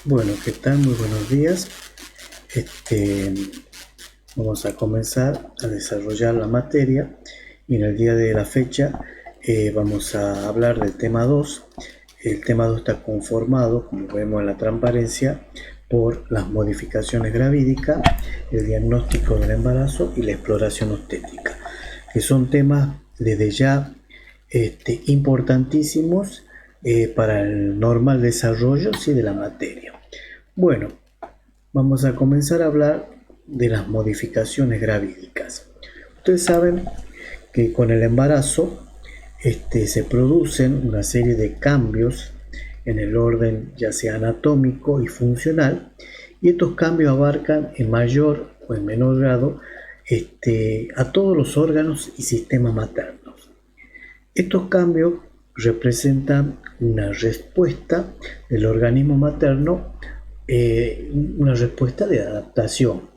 Bueno, ¿qué tal? Muy buenos días. Vamos a comenzar a desarrollar la materia y en el día de la fecha vamos a hablar del tema 2. El tema 2 está conformado, como vemos en la transparencia, por las modificaciones gravídicas, el diagnóstico del embarazo y la exploración obstétrica, que son temas desde ya importantísimos para el normal desarrollo de la materia. Bueno, vamos a comenzar a hablar de las modificaciones gravídicas. Ustedes saben que con el embarazo se producen una serie de cambios en el orden ya sea anatómico y funcional, y estos cambios abarcan en mayor o en menor grado a todos los órganos y sistemas maternos. Estos cambios representan una respuesta del organismo materno, una respuesta de adaptación.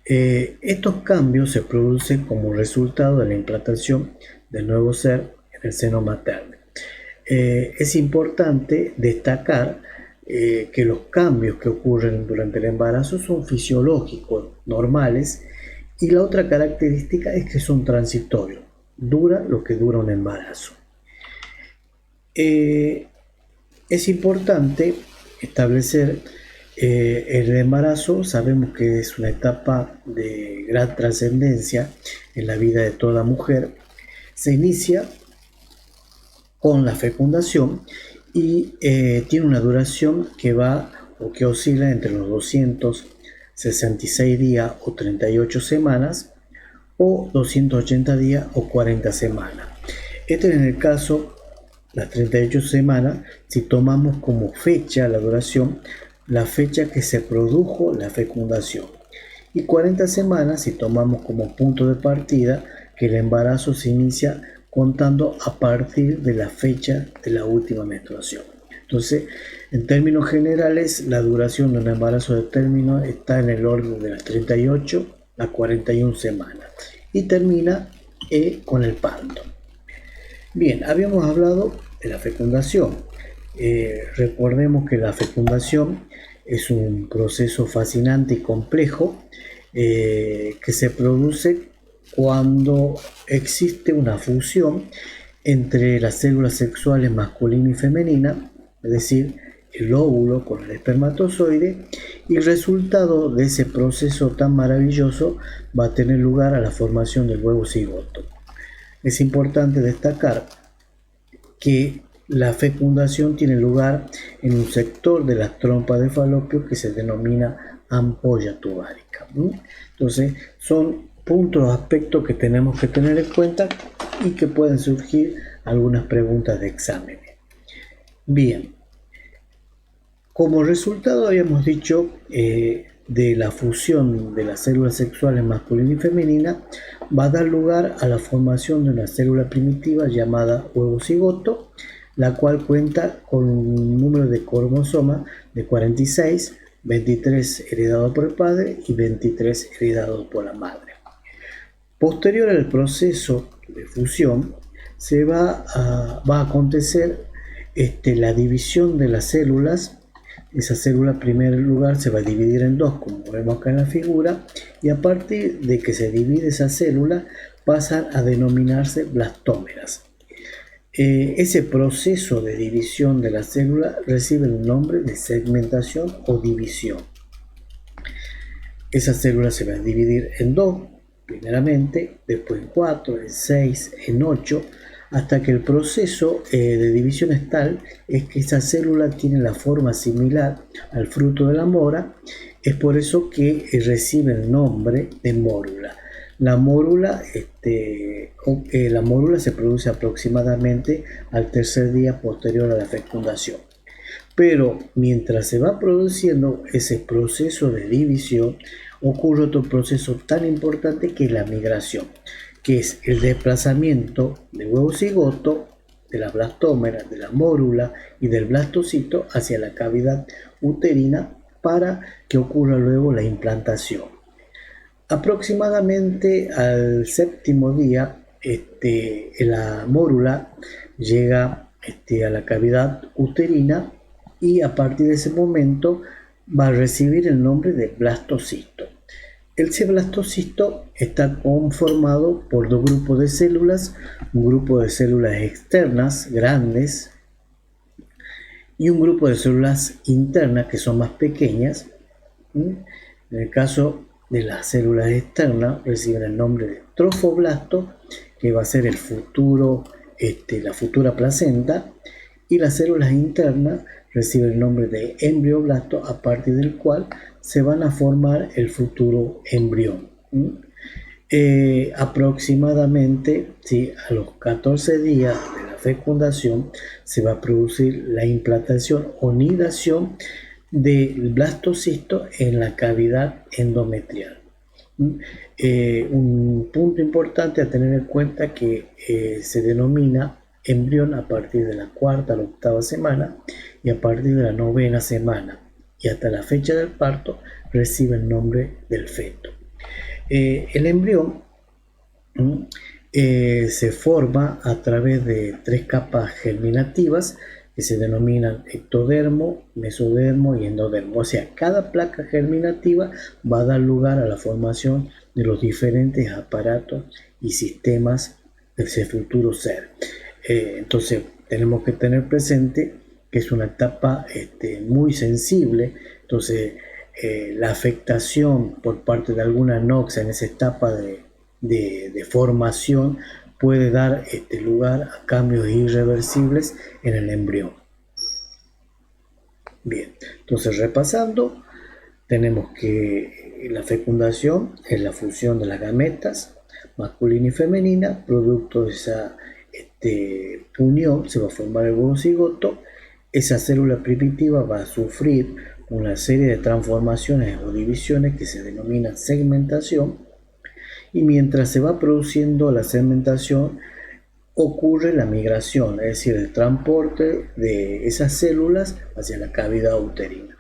Estos cambios se producen como resultado de la implantación del nuevo ser en el seno materno. Es importante destacar que los cambios que ocurren durante el embarazo son fisiológicos, normales, y la otra característica es que son transitorios, dura lo que dura un embarazo. Es importante establecer el embarazo. Sabemos que es una etapa de gran trascendencia en la vida de toda mujer. Se inicia con la fecundación y tiene una duración que va o que oscila entre los 266 días o 38 semanas o 280 días o 40 semanas. Este es en el caso, las 38 semanas, si tomamos como fecha la duración, la fecha que se produjo la fecundación, y 40 semanas si tomamos como punto de partida que el embarazo se inicia contando a partir de la fecha de la última menstruación. Entonces, en términos generales, la duración de un embarazo de término está en el orden de las 38 a 41 semanas y termina con el parto. Bien, habíamos hablado de la fecundación. Recordemos que la fecundación es un proceso fascinante y complejo que se produce cuando existe una fusión entre las células sexuales masculina y femenina, es decir, el óvulo con el espermatozoide, y el resultado de ese proceso tan maravilloso va a tener lugar a la formación del huevo cigoto. Es importante destacar que la fecundación tiene lugar en un sector de la trompa de falopio que se denomina ampolla tubárica. Entonces, son puntos, aspectos que tenemos que tener en cuenta y que pueden surgir algunas preguntas de examen. Bien, como resultado habíamos dicho de la fusión de las células sexuales masculina y femenina, va a dar lugar a la formación de una célula primitiva llamada huevo cigoto, la cual cuenta con un número de cromosomas de 46, 23 heredados por el padre y 23 heredados por la madre. Posterior al proceso de fusión, va a acontecer la división de las células. Esa célula en primer lugar se va a dividir en dos, como vemos acá en la figura, y a partir de que se divide esa célula pasan a denominarse blastómeras. Ese proceso de división de la célula recibe el nombre de segmentación o división. Esa célula se va a dividir en dos, primeramente, después en 4, en 6, en 8, hasta que el proceso de división es tal es que esa célula tiene la forma similar al fruto de la mora. Es por eso que recibe el nombre de mórula. La mórula se produce aproximadamente al tercer día posterior a la fecundación. Pero mientras se va produciendo ese proceso de división, ocurre otro proceso tan importante que es la migración, que es el desplazamiento del huevo cigoto, de la blastómera, de la mórula y del blastocito hacia la cavidad uterina para que ocurra luego la implantación. Aproximadamente al séptimo día, la mórula llega a la cavidad uterina y a partir de ese momento va a recibir el nombre de blastocisto. Ese blastocisto está conformado por dos grupos de células, un grupo de células externas grandes y un grupo de células internas que son más pequeñas. En el caso de las células externas reciben el nombre de trofoblasto, que va a ser el futuro, la futura placenta, y las células internas reciben el nombre de embrioblasto, a partir del cual se van a formar el futuro embrión. Aproximadamente, ¿sí?, a los 14 días de la fecundación se va a producir la implantación o nidación del blastocisto en la cavidad endometrial. Un punto importante a tener en cuenta que se denomina embrión a partir de la cuarta a la octava semana y a partir de la novena semana y hasta la fecha del parto recibe el nombre del feto. El embrión se forma a través de tres capas germinativas que se denominan ectodermo, mesodermo y endodermo. O sea, cada placa germinativa va a dar lugar a la formación de los diferentes aparatos y sistemas de ese futuro ser. Entonces, tenemos que tener presente que es una etapa muy sensible. Entonces, la afectación por parte de alguna noxa en esa etapa de formación puede dar lugar a cambios irreversibles en el embrión. Bien, entonces repasando, tenemos que la fecundación es la fusión de las gametas masculina y femenina. Producto de esa unión se va a formar el monocigoto. Esa célula primitiva va a sufrir una serie de transformaciones o divisiones que se denomina segmentación, y mientras se va produciendo la segmentación ocurre la migración, es decir, el transporte de esas células hacia la cavidad uterina.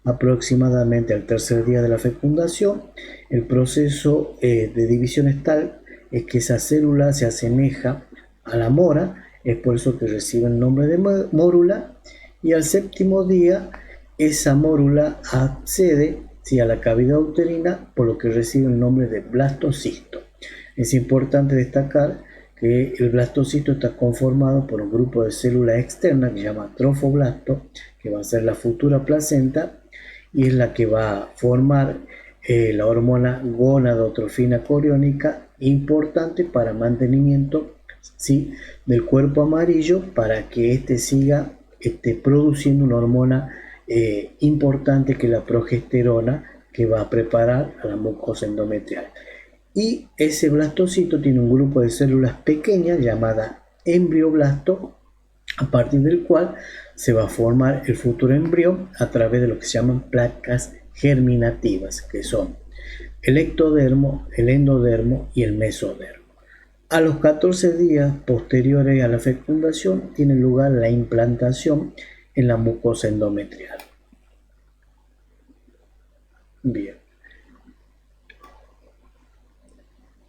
Aproximadamente al tercer día de la fecundación, el proceso de división es tal es que esa célula se asemeja a la mora, es por eso que recibe el nombre de mórula, y al séptimo día esa mórula accede a la cavidad uterina, por lo que recibe el nombre de blastocisto. Es importante destacar que el blastocisto está conformado por un grupo de células externas que se llama trofoblasto, que va a ser la futura placenta y es la que va a formar la hormona gonadotrofina coriónica, importante para mantenimiento, ¿sí?, del cuerpo amarillo, para que siga produciendo una hormona importante, que es la progesterona, que va a preparar a la mucosa endometrial. Y ese blastocito tiene un grupo de células pequeñas llamada embrioblasto, a partir del cual se va a formar el futuro embrión a través de lo que se llaman placas germinativas, que son el ectodermo, el endodermo y el mesodermo. A los 14 días posteriores a la fecundación tiene lugar la implantación en la mucosa endometrial. Bien.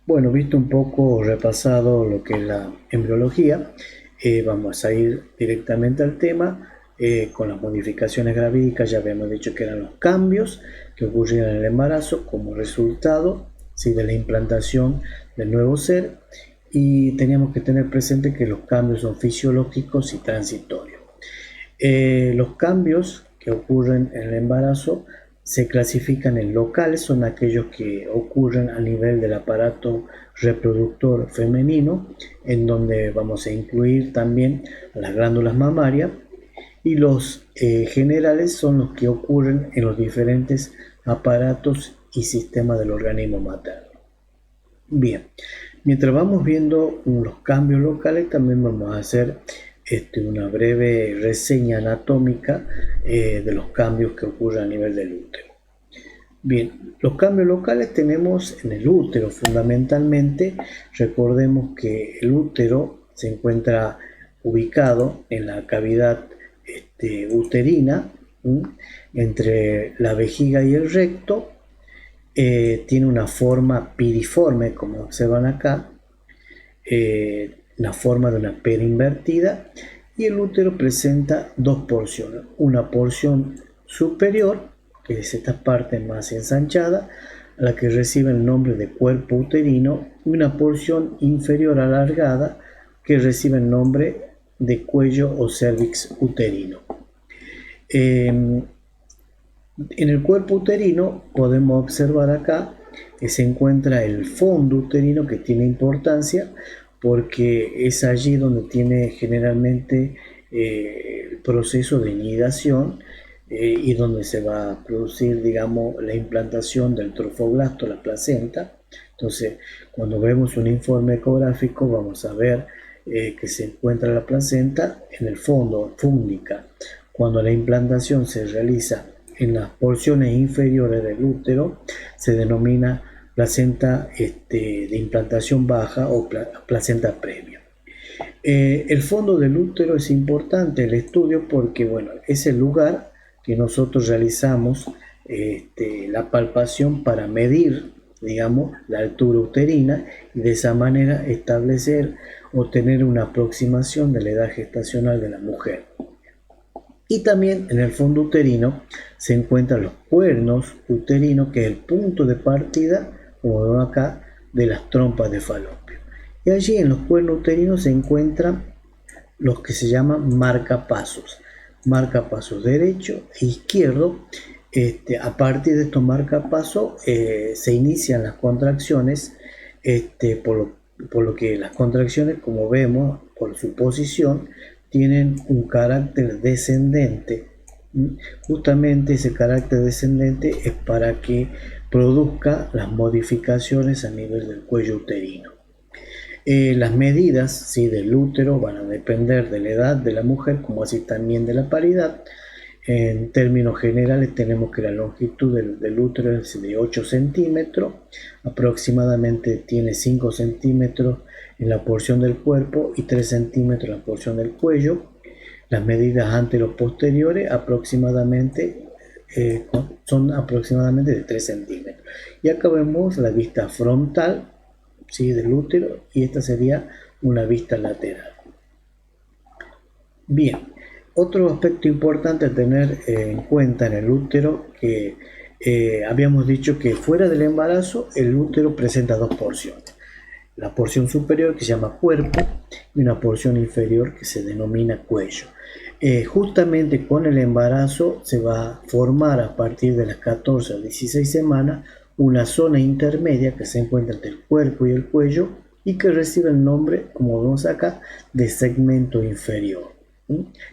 Bueno, visto un poco, repasado lo que es la embriología, vamos a ir directamente al tema. Con las modificaciones gravídicas ya habíamos dicho que eran los cambios que ocurrían en el embarazo como resultado, ¿sí?, de la implantación del nuevo ser, y teníamos que tener presente que los cambios son fisiológicos y transitorios. Los cambios que ocurren en el embarazo se clasifican en locales, son aquellos que ocurren a nivel del aparato reproductor femenino, en donde vamos a incluir también las glándulas mamarias, y los generales son los que ocurren en los diferentes aparatos y sistemas del organismo materno. Bien, mientras vamos viendo los cambios locales, también vamos a hacer una breve reseña anatómica de los cambios que ocurren a nivel del útero. Bien, los cambios locales tenemos en el útero fundamentalmente. Recordemos que el útero se encuentra ubicado en la cavidad uterina, entre la vejiga y el recto. Tiene una forma piriforme, como observan acá, la forma de una pera invertida, y el útero presenta dos porciones, una porción superior, que es esta parte más ensanchada, a la que recibe el nombre de cuerpo uterino, y una porción inferior alargada que recibe el nombre de cuello o cervix uterino. En el cuerpo uterino podemos observar acá que se encuentra el fondo uterino, que tiene importancia porque es allí donde tiene generalmente el proceso de nidación y donde se va a producir, digamos, la implantación del trofoblasto, la placenta. Entonces, cuando vemos un informe ecográfico, vamos a ver que se encuentra la placenta en el fondo, fúndica. Cuando la implantación se realiza en las porciones inferiores del útero, se denomina placenta de implantación baja o placenta previa. El fondo del útero es importante el estudio porque, bueno, es el lugar que nosotros realizamos la palpación para medir, digamos, la altura uterina y de esa manera establecer o tener una aproximación de la edad gestacional de la mujer. Y también en el fondo uterino se encuentran los cuernos uterinos, que es el punto de partida, como vemos acá, de las trompas de Falopio. Y allí en los cuernos uterinos se encuentran los que se llaman marcapasos derecho e izquierdo. A partir de estos marcapasos se inician las contracciones, por lo que las contracciones, como vemos por su posición, tienen un carácter descendente. Justamente ese carácter descendente es para que produzca las modificaciones a nivel del cuello uterino. Las medidas, ¿sí?, del útero van a depender de la edad de la mujer, como así también de la paridad. En términos generales tenemos que la longitud del útero es de 8 centímetros, aproximadamente tiene 5 centímetros en la porción del cuerpo y 3 centímetros en la porción del cuello. Las medidas antero-posteriores aproximadamente son aproximadamente de 3 centímetros. Y acá vemos la vista frontal, ¿sí?, del útero, y esta sería una vista lateral. Bien, otro aspecto importante a tener en cuenta en el útero, que habíamos dicho que fuera del embarazo el útero presenta dos porciones. La porción superior, que se llama cuerpo, y una porción inferior que se denomina cuello. Justamente con el embarazo se va a formar a partir de las 14 a 16 semanas una zona intermedia que se encuentra entre el cuerpo y el cuello y que recibe el nombre, como vemos acá, de segmento inferior.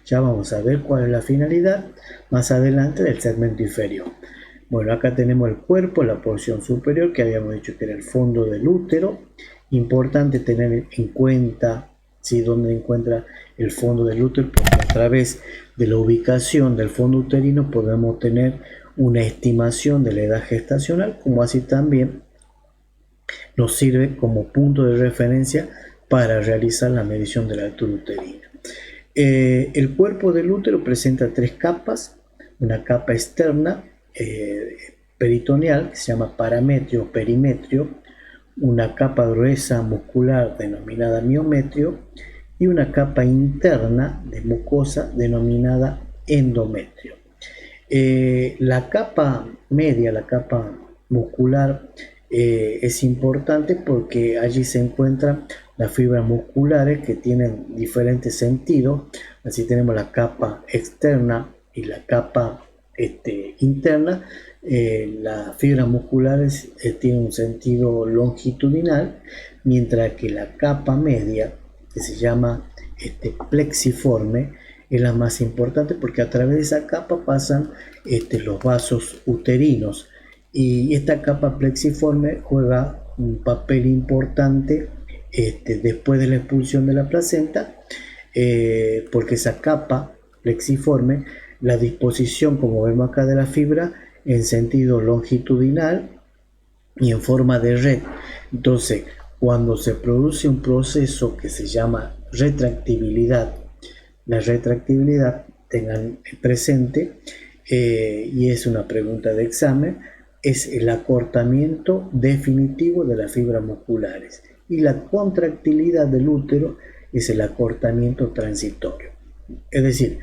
Ya vamos a ver cuál es la finalidad más adelante del segmento inferior. Bueno, acá tenemos el cuerpo, la porción superior, que habíamos dicho que era el fondo del útero. Importante tener en cuenta, ¿sí?, dónde encuentra el fondo del útero, porque a través de la ubicación del fondo uterino podemos tener una estimación de la edad gestacional, como así también nos sirve como punto de referencia para realizar la medición de la altura uterina. El cuerpo del útero presenta tres capas: una capa externa peritoneal, que se llama parametrio o perimetrio, una capa gruesa muscular denominada miometrio y una capa interna de mucosa denominada endometrio. La capa media, la capa muscular, es importante porque allí se encuentran las fibras musculares que tienen diferentes sentidos. Así tenemos la capa externa y la capa interna. Las fibras musculares tienen un sentido longitudinal, mientras que la capa media, que se llama plexiforme, es la más importante porque a través de esa capa pasan los vasos uterinos, y esta capa plexiforme juega un papel importante después de la expulsión de la placenta, porque esa capa plexiforme, la disposición, como vemos acá, de la fibra en sentido longitudinal y en forma de red. Entonces, cuando se produce un proceso que se llama retractibilidad, la retractibilidad, tengan presente, y es una pregunta de examen, es el acortamiento definitivo de las fibras musculares, y la contractilidad del útero es el acortamiento transitorio. Es decir,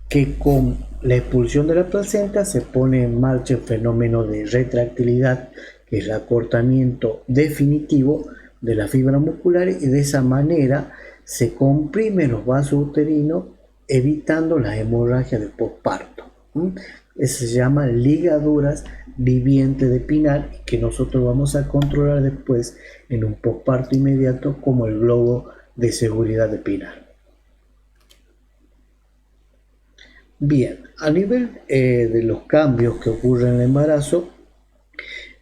que con la expulsión de la placenta se pone en marcha el fenómeno de retractilidad, que es el acortamiento definitivo de la fibra muscular, y de esa manera se comprimen los vasos uterinos, evitando la hemorragia de posparto. Eso se llama ligaduras vivientes de Pinal, que nosotros vamos a controlar después en un posparto inmediato como el globo de seguridad de Pinal. Bien, a nivel de los cambios que ocurren en el embarazo,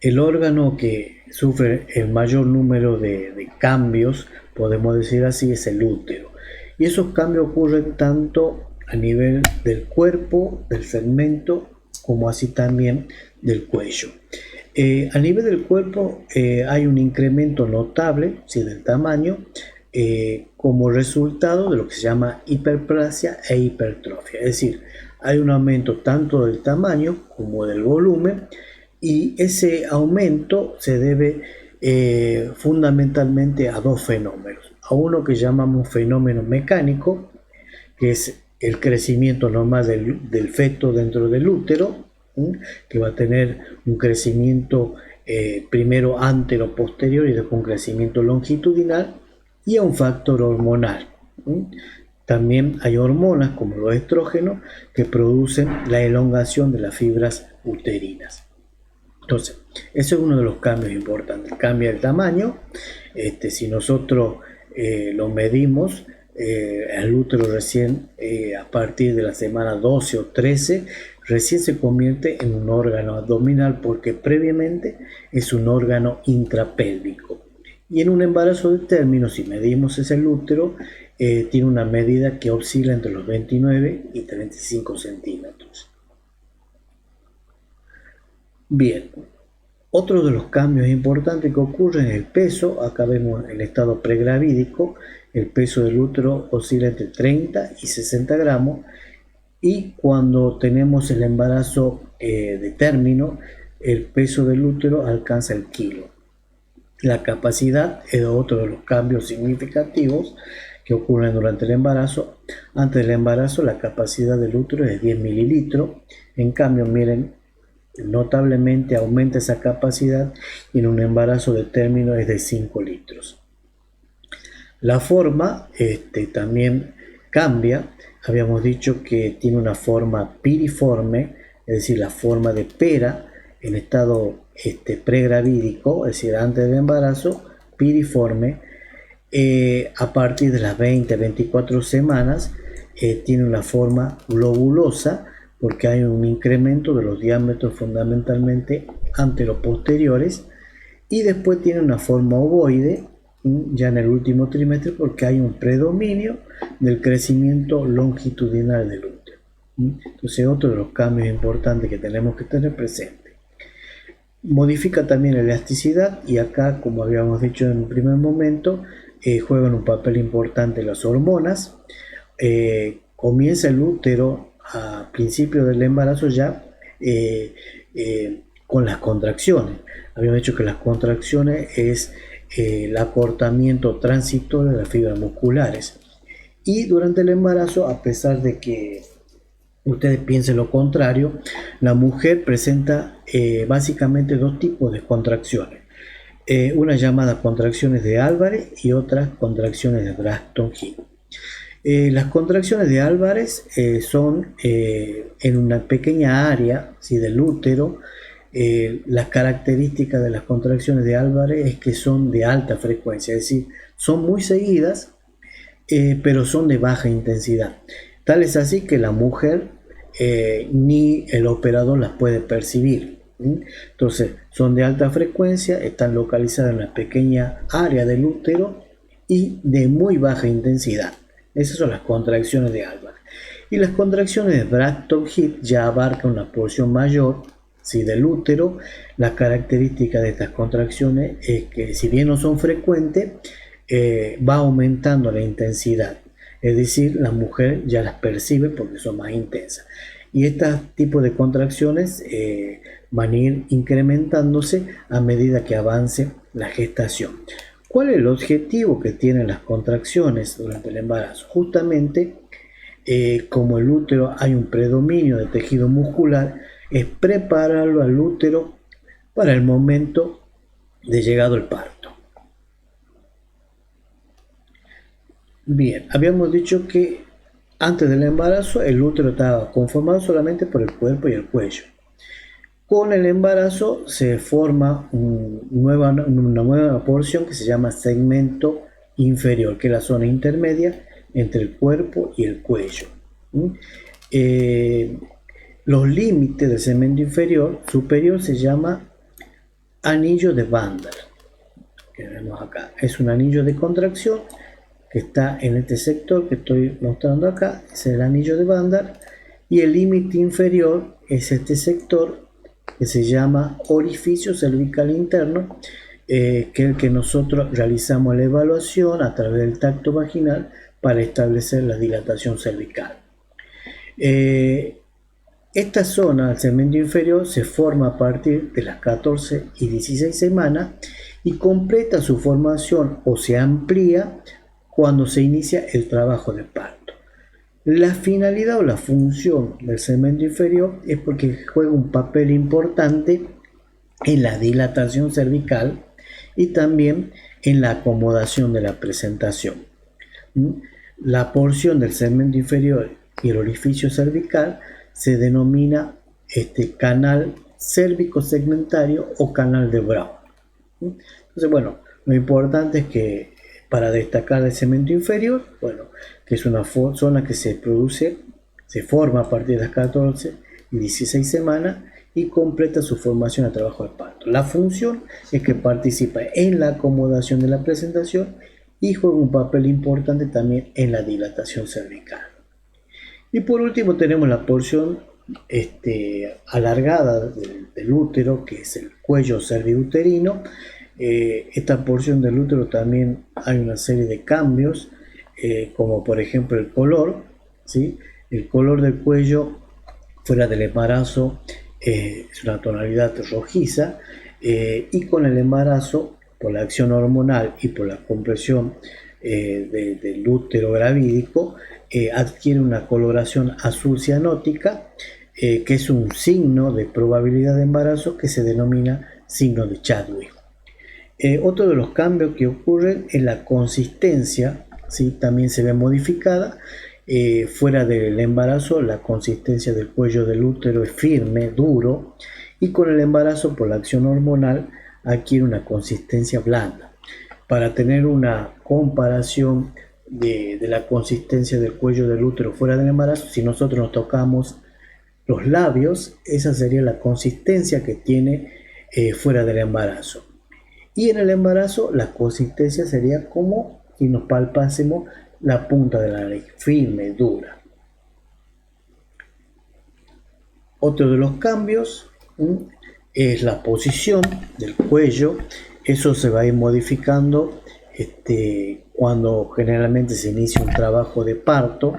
el órgano que sufre el mayor número de cambios, podemos decir así, es el útero. Y esos cambios ocurren tanto a nivel del cuerpo, del segmento, como así también del cuello. A nivel del cuerpo hay un incremento notable, ¿sí?, del tamaño, como resultado de lo que se llama hiperplasia e hipertrofia. Es decir, hay un aumento tanto del tamaño como del volumen, y ese aumento se debe fundamentalmente a dos fenómenos. A uno que llamamos fenómeno mecánico, que es el crecimiento normal del feto dentro del útero, que va a tener un crecimiento primero antero-posterior y después un crecimiento longitudinal, y a un factor hormonal. También hay hormonas como los estrógenos que producen la elongación de las fibras uterinas. Entonces, ese es uno de los cambios importantes. Cambia el tamaño. Si nosotros lo medimos, el útero recién a partir de la semana 12 o 13 recién se convierte en un órgano abdominal, porque previamente es un órgano intrapélvico. Y en un embarazo de término, si medimos ese útero, tiene una medida que oscila entre los 29 y 35 centímetros. Bien, otro de los cambios importantes que ocurren es el peso. Acá vemos el estado pregravídico. El peso del útero oscila entre 30 y 60 gramos. Y cuando tenemos el embarazo de término, el peso del útero alcanza el kilo. La capacidad es otro de los cambios significativos que ocurren durante el embarazo. Antes del embarazo, la capacidad del útero es 10 mililitros. En cambio, miren, notablemente aumenta esa capacidad, y en un embarazo de término es de 5 litros. La forma también cambia. Habíamos dicho que tiene una forma piriforme, es decir, la forma de pera en estado pregravídico, es decir, antes del embarazo, piriforme. A partir de las 20-24 semanas tiene una forma globulosa, porque hay un incremento de los diámetros fundamentalmente anteroposteriores, y después tiene una forma ovoide ya en el último trimestre, porque hay un predominio del crecimiento longitudinal del útero. Entonces, otro de los cambios importantes que tenemos que tener presente. Modifica también la elasticidad, y acá, como habíamos dicho en un primer momento, juegan un papel importante las hormonas. Comienza el útero a principio del embarazo ya con las contracciones. Habíamos dicho que las contracciones es el acortamiento transitorio de las fibras musculares. Y durante el embarazo, a pesar de que ustedes piensen lo contrario, la mujer presenta básicamente dos tipos de contracciones. Una llamada contracciones de Álvarez y otras contracciones de Braxton-Hicks. Las contracciones de Álvarez son en una pequeña área, ¿sí?, del útero. Las características de las contracciones de Álvarez es que son de alta frecuencia, es decir, son muy seguidas, pero son de baja intensidad. Tal es así que la mujer ni el operador las puede percibir. Entonces, son de alta frecuencia, están localizadas en una pequeña área del útero y de muy baja intensidad. Esas son las contracciones de Álvarez. Y las contracciones de Braxton-Hicks ya abarcan una porción mayor, ¿sí?, del útero. La característica de estas contracciones es que, si bien no son frecuentes, va aumentando la intensidad. Es decir, la mujer ya las percibe porque son más intensas. Y estos tipos de contracciones van a ir incrementándose a medida que avance la gestación. ¿Cuál es el objetivo que tienen las contracciones durante el embarazo? Justamente como el útero hay un predominio de tejido muscular, es prepararlo al útero para el momento de llegado el parto. Bien, habíamos dicho que antes del embarazo el útero estaba conformado solamente por el cuerpo y el cuello. Con el embarazo se forma una nueva porción que se llama segmento inferior, que es la zona intermedia entre el cuerpo y el cuello. Los límites del segmento superior se llama anillo de Van Der, que vemos acá. Es un anillo de contracción que está en este sector que estoy mostrando acá, es el anillo de Van Der, y el límite inferior es este sector que se llama orificio cervical interno, que es el que nosotros realizamos la evaluación a través del tacto vaginal para establecer la dilatación cervical. Esta zona del segmento inferior se forma a partir de las 14 y 16 semanas y completa su formación o se amplía cuando se inicia el trabajo de parto. La finalidad o la función del segmento inferior es porque juega un papel importante en la dilatación cervical y también en la acomodación de la presentación. La porción del segmento inferior y el orificio cervical se denomina canal cérvico-segmentario o canal de Brown. Entonces, bueno, lo importante es que para destacar el segmento inferior, bueno, que es una zona que se forma a partir de las 14 y 16 semanas y completa su formación a trabajo de parto. La función es que participa en la acomodación de la presentación y juega un papel importante también en la dilatación cervical. Y por último tenemos la porción alargada del útero, que es el cuello cerviuterino. Esta porción del útero también hay una serie de cambios, como por ejemplo el color, ¿sí? El color del cuello fuera del embarazo es una tonalidad rojiza, y con el embarazo, por la acción hormonal y por la compresión del útero gravídico, adquiere una coloración azul cianótica, que es un signo de probabilidad de embarazo que se denomina signo de Chadwick. Otro de los cambios que ocurren es la consistencia, ¿sí? También se ve modificada. Fuera del embarazo, la consistencia del cuello del útero es firme, duro, y con el embarazo, por la acción hormonal, adquiere una consistencia blanda. Para tener una comparación de la consistencia del cuello del útero fuera del embarazo, si nosotros nos tocamos los labios, esa sería la consistencia que tiene fuera del embarazo. Y en el embarazo la consistencia sería como si nos palpásemos la punta de la nariz, firme, dura. Otro de los cambios es la posición del cuello. Eso se va a ir modificando cuando generalmente se inicia un trabajo de parto.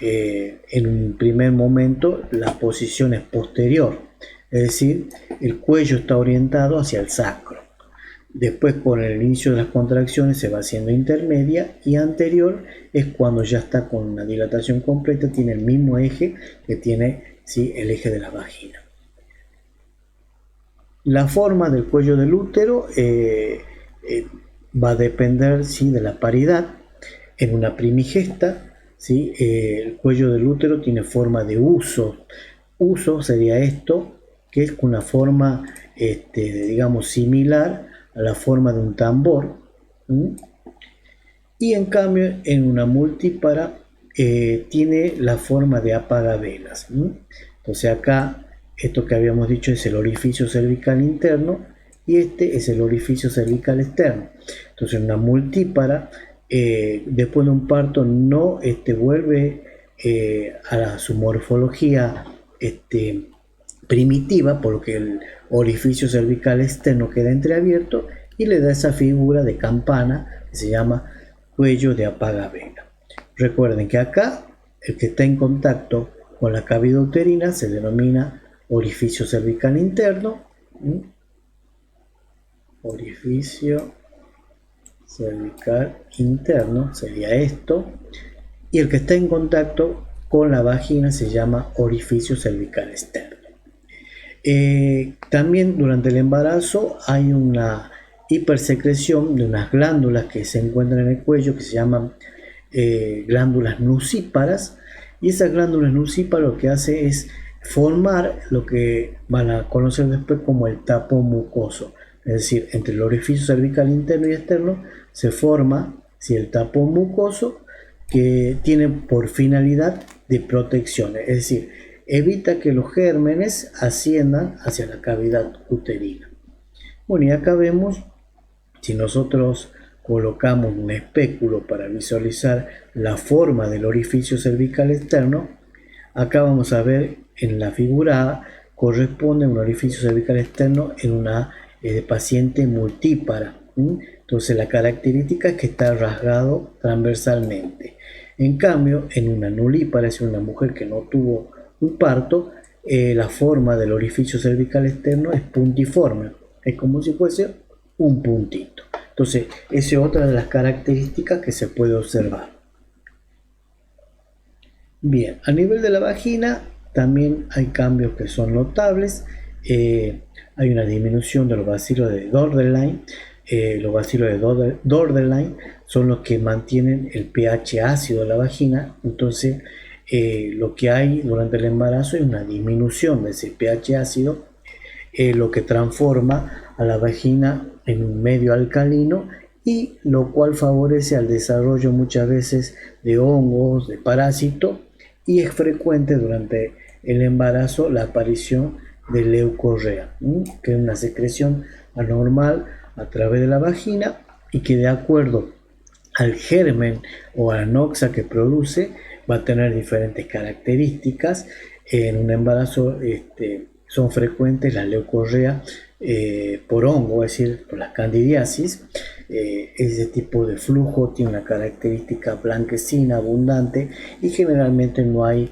En un primer momento la posición es posterior, es decir, el cuello está orientado hacia el sacro. Después, con el inicio de las contracciones, se va haciendo intermedia, y anterior es cuando ya está con una dilatación completa, tiene el mismo eje que tiene, ¿sí?, el eje de la vagina. La forma del cuello del útero va a depender, ¿sí?, de la paridad. En una primigesta, ¿sí?, el cuello del útero tiene forma de uso. Uso sería esto, que es una forma, digamos, similar a la forma de un tambor. Y en cambio, en una multípara tiene la forma de apagavelas. Entonces acá, esto que habíamos dicho es el orificio cervical interno y este es el orificio cervical externo. Entonces en una multípara, después de un parto no vuelve a su morfología primitiva, porque el orificio cervical externo queda entreabierto y le da esa figura de campana que se llama cuello de apagavela. Recuerden que acá el que está en contacto con la cavidad uterina se denomina orificio cervical interno. Orificio cervical interno sería esto, y el que está en contacto con la vagina se llama orificio cervical externo. También durante el embarazo hay una hipersecreción de unas glándulas que se encuentran en el cuello que se llaman glándulas nucíparas, y esas glándulas nucíparas lo que hace es formar lo que van a conocer después como el tapón mucoso, es decir, entre el orificio cervical interno y externo se forma el tapón mucoso, que tiene por finalidad de protección, es decir, evita que los gérmenes asciendan hacia la cavidad uterina. Bueno, y acá vemos, si nosotros colocamos un espéculo para visualizar la forma del orificio cervical externo, acá vamos a ver en la figura A, corresponde a un orificio cervical externo en una paciente multípara. Entonces la característica es que está rasgado transversalmente. En cambio, en una nulípara, es una mujer que no tuvo un parto, la forma del orificio cervical externo es puntiforme, es como si fuese un puntito. Entonces, esa es otra de las características que se puede observar. Bien, a nivel de la vagina también hay cambios que son notables. Hay una disminución de los bacilos de Dorderline. Los bacilos de Dorderline son los que mantienen el pH ácido de la vagina. Entonces, lo que hay durante el embarazo es una disminución de ese pH ácido, lo que transforma a la vagina en un medio alcalino, y lo cual favorece al desarrollo muchas veces de hongos, de parásitos, y es frecuente durante el embarazo la aparición de leucorrea, que es una secreción anormal a través de la vagina y que, de acuerdo al germen o a la noxa que produce, va a tener diferentes características. En un embarazo son frecuentes las leucorrea por hongo, es decir, por las candidiasis. Ese tipo de flujo tiene una característica blanquecina, abundante, y generalmente no hay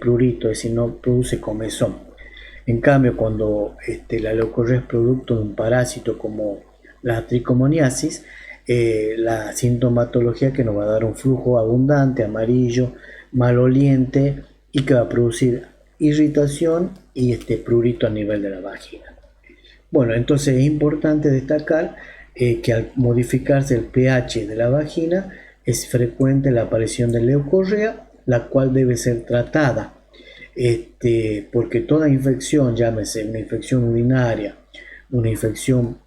prurito, es decir, no produce comezón. En cambio, cuando la leucorrea es producto de un parásito como la tricomoniasis, la sintomatología que nos va a dar un flujo abundante, amarillo, maloliente, y que va a producir irritación y prurito a nivel de la vagina. Bueno, entonces es importante destacar que al modificarse el pH de la vagina es frecuente la aparición de leucorrea, la cual debe ser tratada, porque toda infección, llámese una infección urinaria, una infección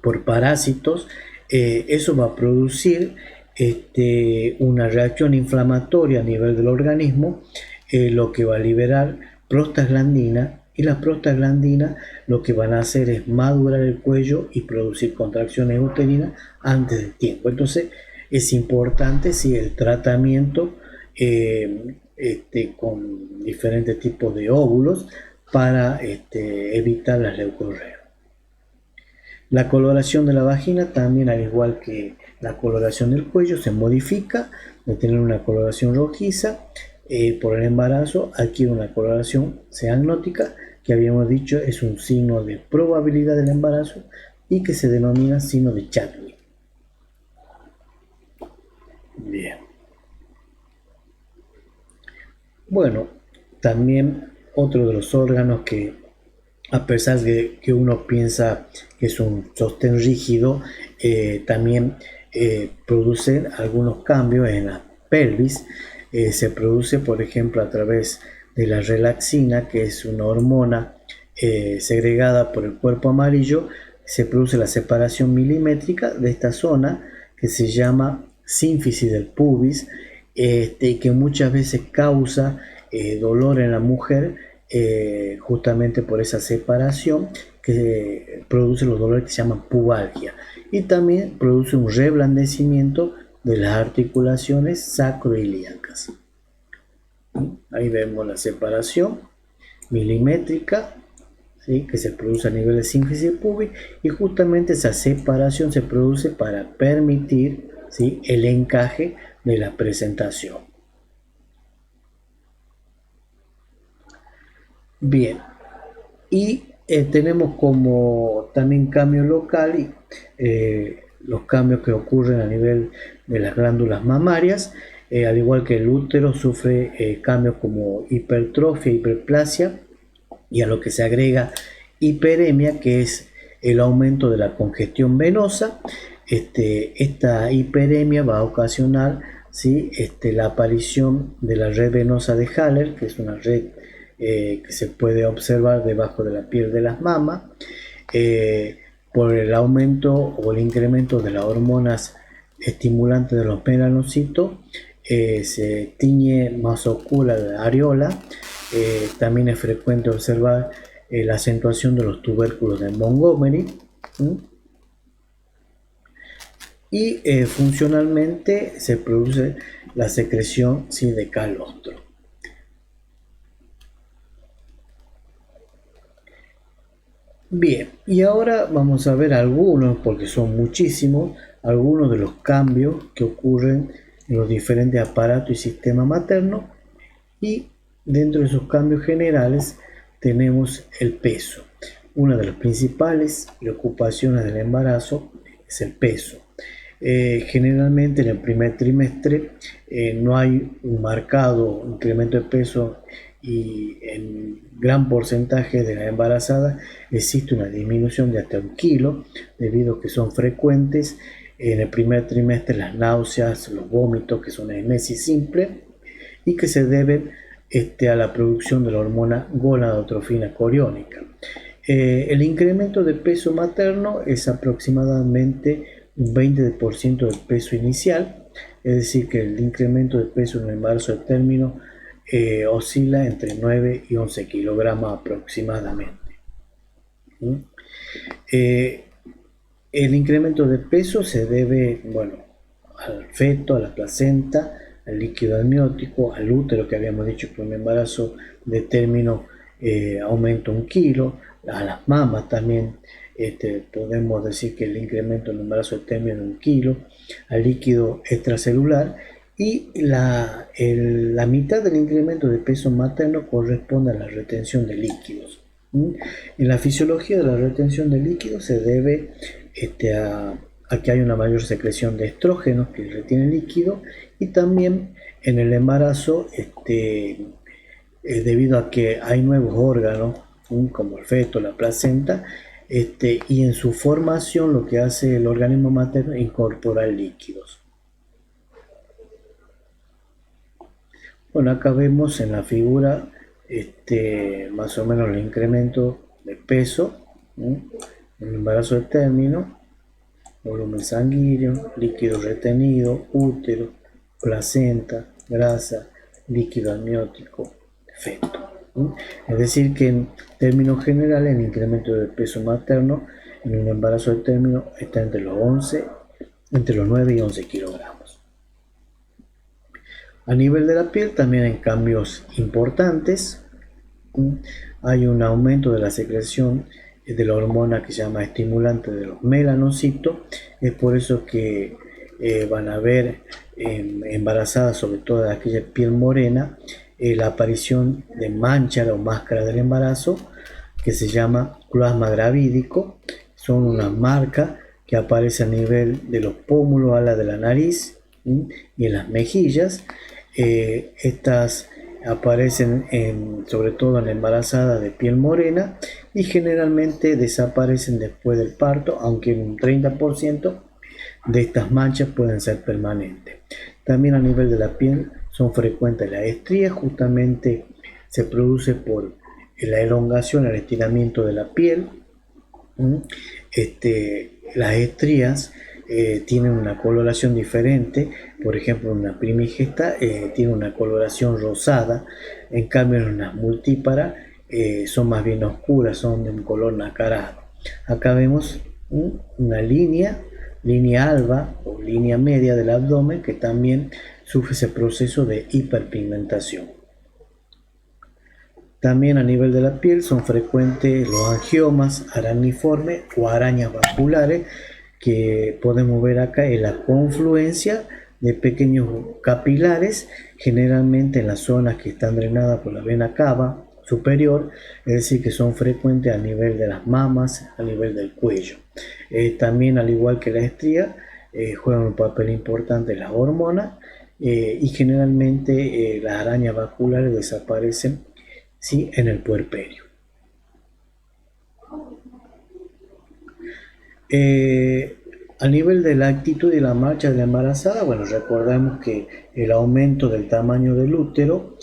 por parásitos, eso va a producir una reacción inflamatoria a nivel del organismo, lo que va a liberar prostaglandina, y las prostaglandinas lo que van a hacer es madurar el cuello y producir contracciones uterinas antes del tiempo. Entonces es importante el tratamiento con diferentes tipos de óvulos para evitar las leucorreas. La coloración de la vagina también, al igual que la coloración del cuello, se modifica de tener una coloración rojiza por el embarazo, adquiere una coloración cianótica, que habíamos dicho es un signo de probabilidad del embarazo y que se denomina signo de Chadwick. Bien. Bueno, también otro de los órganos que, a pesar de que uno piensa que es un sostén rígido, también produce algunos cambios en la pelvis. Se produce, por ejemplo, a través de la relaxina, que es una hormona segregada por el cuerpo amarillo. Se produce la separación milimétrica de esta zona que se llama sínfisis del pubis, que muchas veces causa dolor en la mujer, justamente por esa separación que produce los dolores que se llaman pubalgia, y también produce un reblandecimiento de las articulaciones sacroiliacas. Ahí vemos la separación milimétrica, ¿sí?, que se produce a nivel de sínfisis pubis, y justamente esa separación se produce para permitir, ¿sí?, el encaje de la presentación. Bien, y tenemos como también cambio local y los cambios que ocurren a nivel de las glándulas mamarias. al igual que el útero, sufre cambios como hipertrofia, hiperplasia, y a lo que se agrega hiperemia, que es el aumento de la congestión venosa. Esta hiperemia va a ocasionar, ¿sí?, la aparición de la red venosa de Haller, que es una red que se puede observar debajo de la piel de las mamas, por el aumento o el incremento de las hormonas estimulantes de los melanocitos. Se tiñe más oscura la areola. También es frecuente observar la acentuación de los tubérculos de Montgomery. Y funcionalmente se produce la secreción, sí, de calostro. Bien, y ahora vamos a ver algunos, porque son muchísimos, algunos de los cambios que ocurren en los diferentes aparatos y sistemas maternos. Y dentro de esos cambios generales tenemos el peso. Una de las principales preocupaciones del embarazo es el peso. Generalmente en el primer trimestre no hay un marcado incremento de peso, y en gran porcentaje de las embarazadas existe una disminución de hasta 1 kilo, debido a que son frecuentes en el primer trimestre las náuseas, los vómitos, que son emesis simple, y que se deben a la producción de la hormona gonadotrofina coriónica. El incremento de peso materno es aproximadamente un 20% del peso inicial, es decir, que el incremento de peso en el embarazo de término oscila entre 9 y 11 kilogramos aproximadamente. El incremento de peso se debe, bueno, al feto, a la placenta, al líquido amniótico, al útero, que habíamos dicho que un embarazo de término aumenta 1 kilo, a las mamas también. Podemos decir que el incremento en el embarazo de término es 1 kilo, al líquido extracelular, y la mitad del incremento de peso materno corresponde a la retención de líquidos. En la fisiología de la retención de líquidos se debe a que hay una mayor secreción de estrógenos que retienen líquido, y también en el embarazo, debido a que hay nuevos órganos, como el feto, la placenta, y en su formación lo que hace el organismo materno es incorporar líquidos. Bueno, acá vemos en la figura más o menos el incremento de peso en el embarazo de término, volumen sanguíneo, líquido retenido, útero, placenta, grasa, líquido amniótico, feto. Es decir, que en términos generales el incremento de peso materno en un embarazo de término está entre los 9 y 11 kilogramos. A nivel de la piel también hay cambios importantes. Hay un aumento de la secreción de la hormona que se llama estimulante de los melanocitos. Es por eso que van a ver embarazadas, sobre todo de aquella piel morena, la aparición de manchas o máscara del embarazo, que se llama cloasma gravídico. Son una marca que aparece a nivel de los pómulos, alas de la nariz y en las mejillas. Estas aparecen sobre todo en la embarazada de piel morena, y generalmente desaparecen después del parto, aunque un 30% de estas manchas pueden ser permanentes. También a nivel de la piel son frecuentes las estrías. Justamente se produce por la elongación, el estiramiento de la piel. Las estrías tienen una coloración diferente. Por ejemplo, una primigesta tiene una coloración rosada, en cambio en las multíparas son más bien oscuras, son de un color nacarado. Acá vemos una línea alba o línea media del abdomen, que también sufre ese proceso de hiperpigmentación. También a nivel de la piel son frecuentes los angiomas aracniformes o arañas vasculares, que podemos ver acá en la confluencia de pequeños capilares, generalmente en las zonas que están drenadas por la vena cava superior, es decir, que son frecuentes a nivel de las mamas, a nivel del cuello. También, al igual que la estría, juegan un papel importante las hormonas, y generalmente las arañas vasculares desaparecen, ¿sí?, en el puerperio. A nivel de la actitud y la marcha de la embarazada, bueno, recordamos que el aumento del tamaño del útero,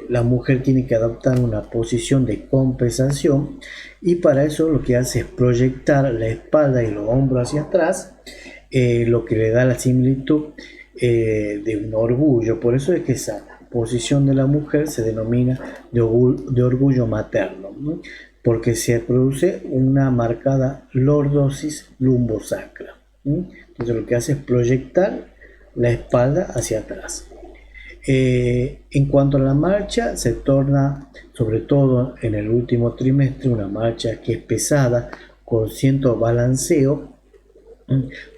la mujer tiene que adoptar una posición de compensación, y para eso lo que hace es proyectar la espalda y los hombros hacia atrás, lo que le da la similitud de un orgullo. Por eso es que esa posición de la mujer se denomina de orgullo materno, ¿no?, porque se produce una marcada lordosis lumbosacra. Entonces lo que hace es proyectar la espalda hacia atrás. En cuanto a la marcha, se torna, sobre todo en el último trimestre, una marcha que es pesada, con cierto balanceo.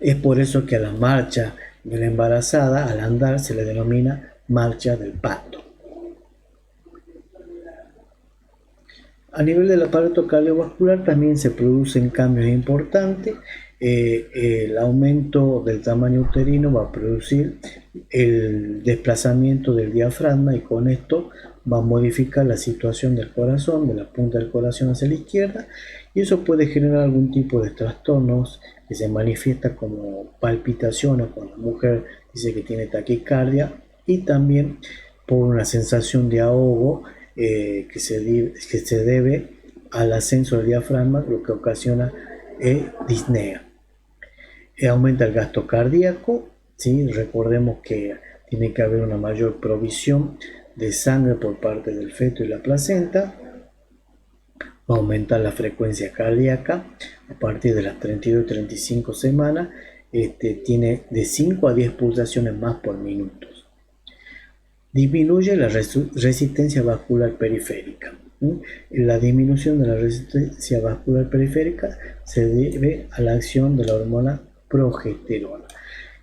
Es por eso que a la marcha de la embarazada, al andar, se le denomina marcha del pato. A nivel del aparato cardiovascular también se producen cambios importantes. El aumento del tamaño uterino va a producir el desplazamiento del diafragma, y con esto va a modificar la situación del corazón, de la punta del corazón hacia la izquierda, y eso puede generar algún tipo de trastornos que se manifiesta como palpitaciones cuando la mujer dice que tiene taquicardia, y también por una sensación de ahogo que se debe al ascenso del diafragma, lo que ocasiona disnea. Aumenta el gasto cardíaco, ¿sí? Recordemos que tiene que haber una mayor provisión de sangre por parte del feto y la placenta. Va a aumentar la frecuencia cardíaca a partir de las 32 y 35 semanas. Tiene de 5 a 10 pulsaciones más por minuto. Disminuye la resistencia vascular periférica. La disminución de la resistencia vascular periférica se debe a la acción de la hormona progesterona.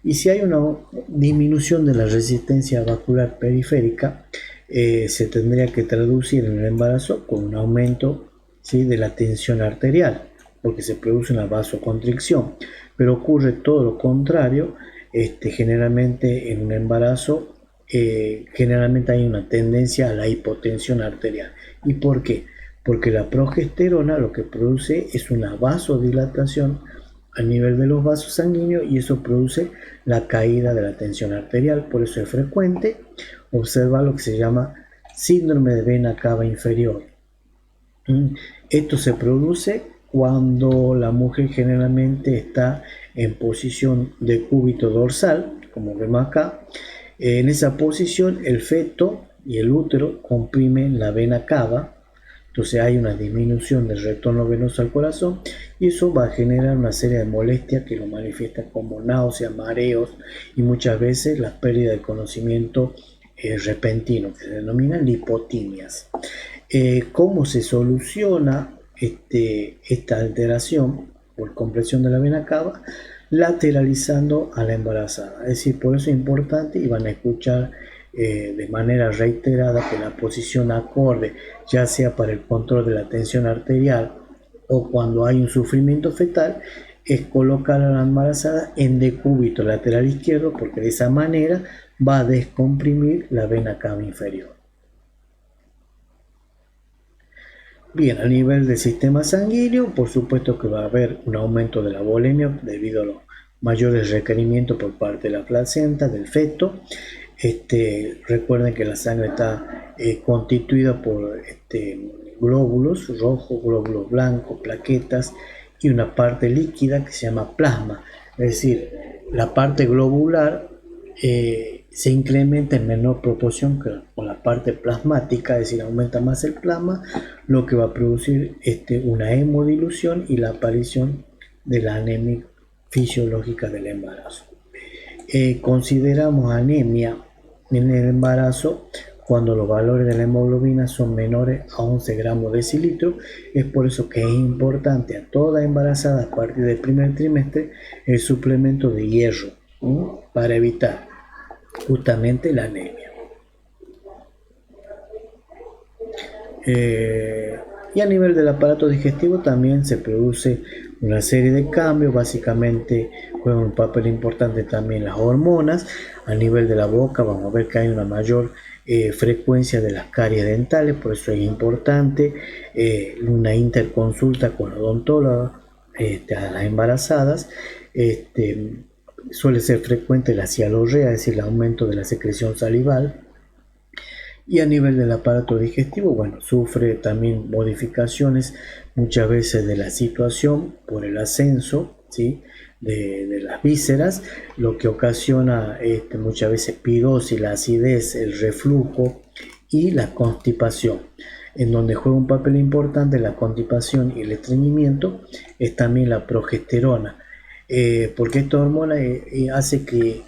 Y si hay una disminución de la resistencia vascular periférica, se tendría que traducir en el embarazo con un aumento, ¿sí?, de la tensión arterial, porque se produce una vasoconstricción. Pero ocurre todo lo contrario. Generalmente en un embarazo generalmente hay una tendencia a la hipotensión arterial. ¿Y por qué? Porque la progesterona lo que produce es una vasodilatación a nivel de los vasos sanguíneos, y eso produce la caída de la tensión arterial. Por eso es frecuente observar lo que se llama síndrome de vena cava inferior. Esto se produce cuando la mujer generalmente está en posición de cúbito dorsal, como vemos acá. En esa posición el feto y el útero comprimen la vena cava, entonces hay una disminución del retorno venoso al corazón, y eso va a generar una serie de molestias que lo manifiesta como náuseas, mareos y muchas veces la pérdida de conocimiento repentino, que se denominan lipotimias. ¿Cómo se soluciona esta alteración por compresión de la vena cava? Lateralizando a la embarazada. Es decir, por eso es importante, y van a escuchar de manera reiterada, que la posición acorde, ya sea para el control de la tensión arterial o cuando hay un sufrimiento fetal, es colocar a la embarazada en decúbito lateral izquierdo, porque de esa manera va a descomprimir la vena cava inferior. Bien, a nivel del sistema sanguíneo, por supuesto que va a haber un aumento de la volemia debido a los mayores requerimientos por parte de la placenta, del feto. Recuerden que la sangre está constituida por glóbulos rojos, glóbulos blancos, plaquetas y una parte líquida que se llama plasma. Es decir, la parte globular se incrementa en menor proporción que con la parte plasmática, es decir, aumenta más el plasma, lo que va a producir una hemodilución y la aparición de la anemia fisiológica del embarazo. Consideramos anemia en el embarazo cuando los valores de la hemoglobina son menores a 11 gramos decilitro. Es por eso que es importante a toda embarazada a partir del primer trimestre el suplemento de hierro, para evitar justamente la anemia. Y a nivel del aparato digestivo también se produce una serie de cambios. Básicamente juegan un papel importante también las hormonas. A nivel de la boca vamos a ver que hay una mayor frecuencia de las caries dentales, por eso es importante una interconsulta con la odontóloga a las embarazadas. Suele ser frecuente la cialorrea, es decir, el aumento de la secreción salival. Y a nivel del aparato digestivo, bueno, sufre también modificaciones muchas veces de la situación por el ascenso, ¿sí? de las vísceras, lo que ocasiona muchas veces pirosis, la acidez, el reflujo y la constipación. En donde juega un papel importante la constipación y el estreñimiento es también la progesterona, porque esta hormona hace que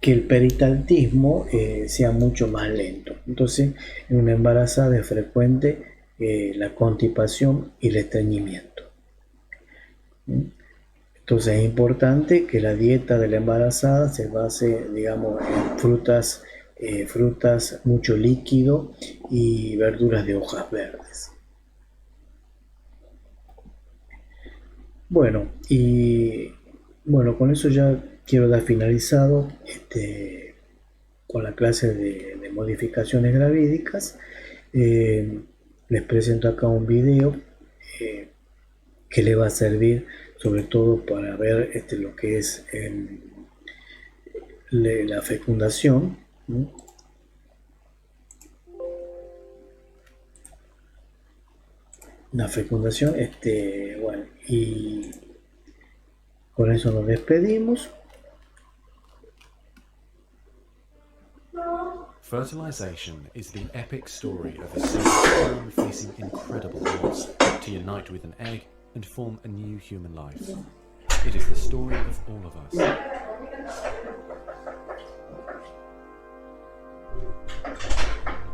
el peristaltismo sea mucho más lento. Entonces, en una embarazada es frecuente la constipación y el estreñimiento. Entonces, es importante que la dieta de la embarazada se base, digamos, en frutas, mucho líquido y verduras de hojas verdes. Bueno, con eso ya quiero dar finalizado con la clase de modificaciones gravídicas. Les presento acá un video que le va a servir sobre todo para ver lo que es la fecundación. La fecundación, bueno, y con eso nos despedimos. Fertilization is the epic story of a single sperm facing incredible odds to unite with an egg and form a new human life. It is the story of all of us.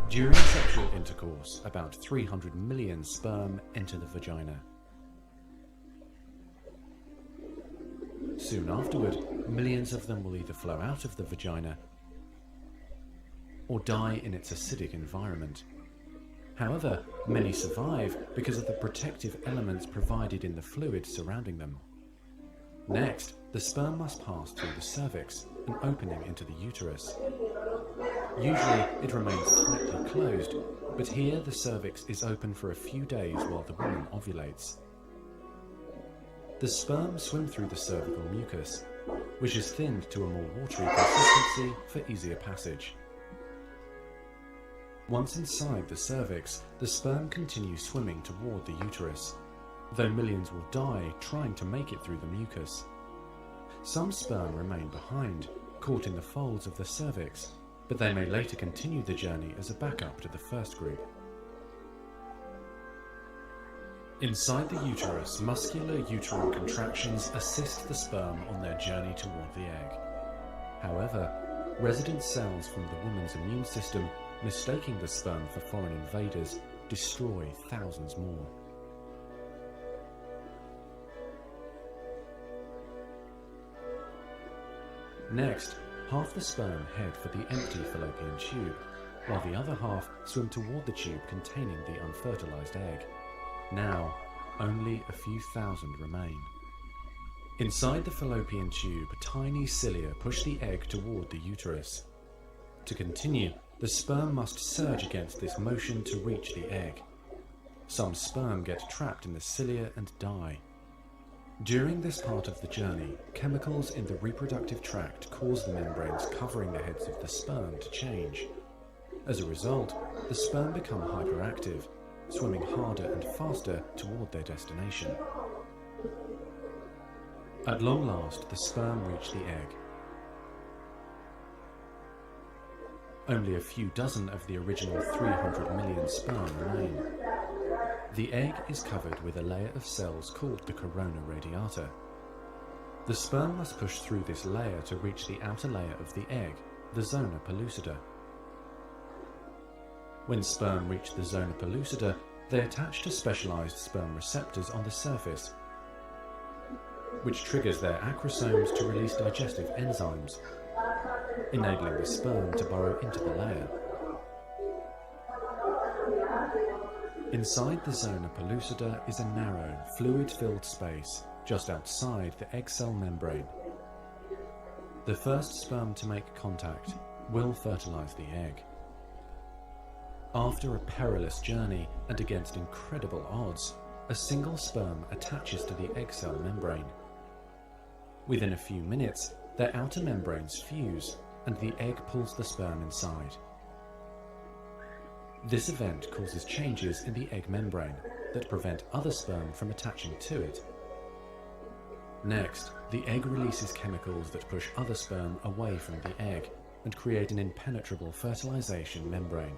During sexual intercourse, about 300 million sperm enter the vagina. Soon afterward, millions of them will either flow out of the vagina or die in its acidic environment. However, many survive because of the protective elements provided in the fluid surrounding them. Next, the sperm must pass through the cervix, an opening into the uterus. Usually, it remains tightly closed, but here the cervix is open for a few days while the woman ovulates. The sperm swim through the cervical mucus, which is thinned to a more watery consistency for easier passage. Once inside the cervix, the sperm continues swimming toward the uterus, though millions will die trying to make it through the mucus. Some sperm remain behind, caught in the folds of the cervix, but they may later continue the journey as a backup to the first group. Inside the uterus, muscular uterine contractions assist the sperm on their journey toward the egg. However, resident cells from the woman's immune system, mistaking the sperm for foreign invaders, destroy thousands more. Next, half the sperm head for the empty fallopian tube, while the other half swim toward the tube containing the unfertilized egg. Now, only a few thousand remain. Inside the fallopian tube, tiny cilia push the egg toward the uterus. To continue, the sperm must surge against this motion to reach the egg. Some sperm get trapped in the cilia and die. During this part of the journey, chemicals in the reproductive tract cause the membranes covering the heads of the sperm to change. As a result, the sperm become hyperactive, swimming harder and faster toward their destination. At long last, the sperm reach the egg. Only a few dozen of the original 300 million sperm remain. The egg is covered with a layer of cells called the corona radiata. The sperm must push through this layer to reach the outer layer of the egg, the zona pellucida. When sperm reach the zona pellucida, they attach to specialized sperm receptors on the surface, which triggers their acrosomes to release digestive enzymes, enabling the sperm to burrow into the layer. Inside the zona pellucida is a narrow, fluid-filled space just outside the egg cell membrane. The first sperm to make contact will fertilize the egg. After a perilous journey and against incredible odds, a single sperm attaches to the egg cell membrane. Within a few minutes, their outer membranes fuse and the egg pulls the sperm inside. This event causes changes in the egg membrane that prevent other sperm from attaching to it. Next, the egg releases chemicals that push other sperm away from the egg and create an impenetrable fertilization membrane.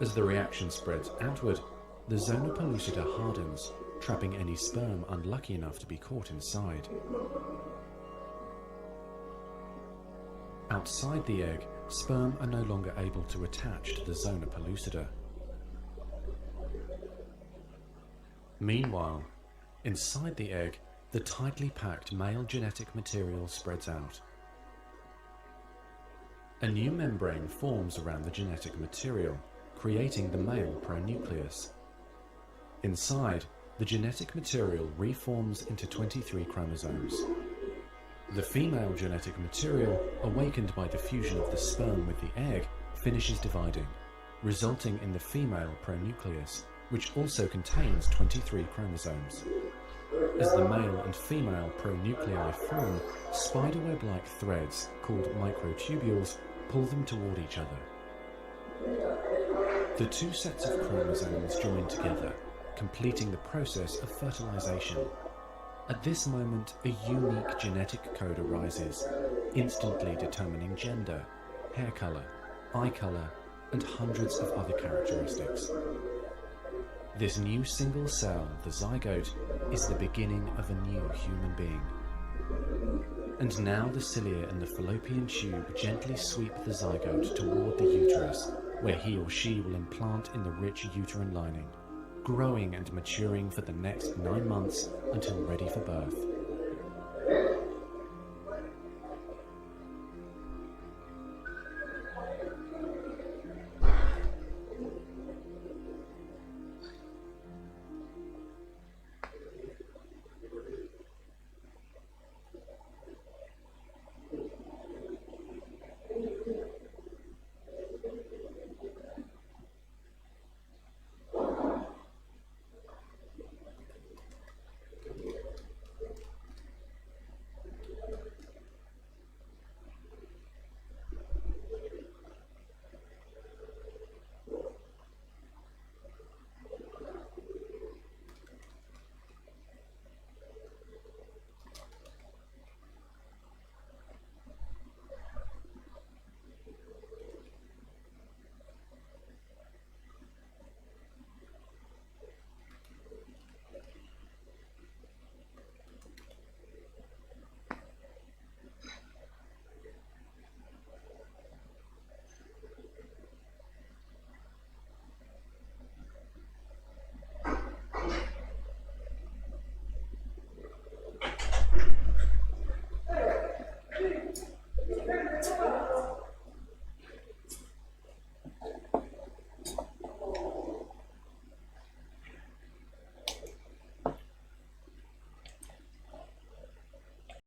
As the reaction spreads outward, the zona pellucida hardens, trapping any sperm unlucky enough to be caught inside. Outside the egg, sperm are no longer able to attach to the zona pellucida. Meanwhile, inside the egg, the tightly packed male genetic material spreads out. A new membrane forms around the genetic material, creating the male pronucleus. Inside, the genetic material reforms into 23 chromosomes. The female genetic material, awakened by the fusion of the sperm with the egg, finishes dividing, resulting in the female pronucleus, which also contains 23 chromosomes. As the male and female pronuclei form, spiderweb-like threads, called microtubules, pull them toward each other. The two sets of chromosomes join together, completing the process of fertilization. At this moment, a unique genetic code arises, instantly determining gender, hair color, eye color, and hundreds of other characteristics. This new single cell, the zygote, is the beginning of a new human being. And now the cilia in the fallopian tube gently sweep the zygote toward the uterus, where he or she will implant in the rich uterine lining, growing and maturing for the next 9 months until ready for birth.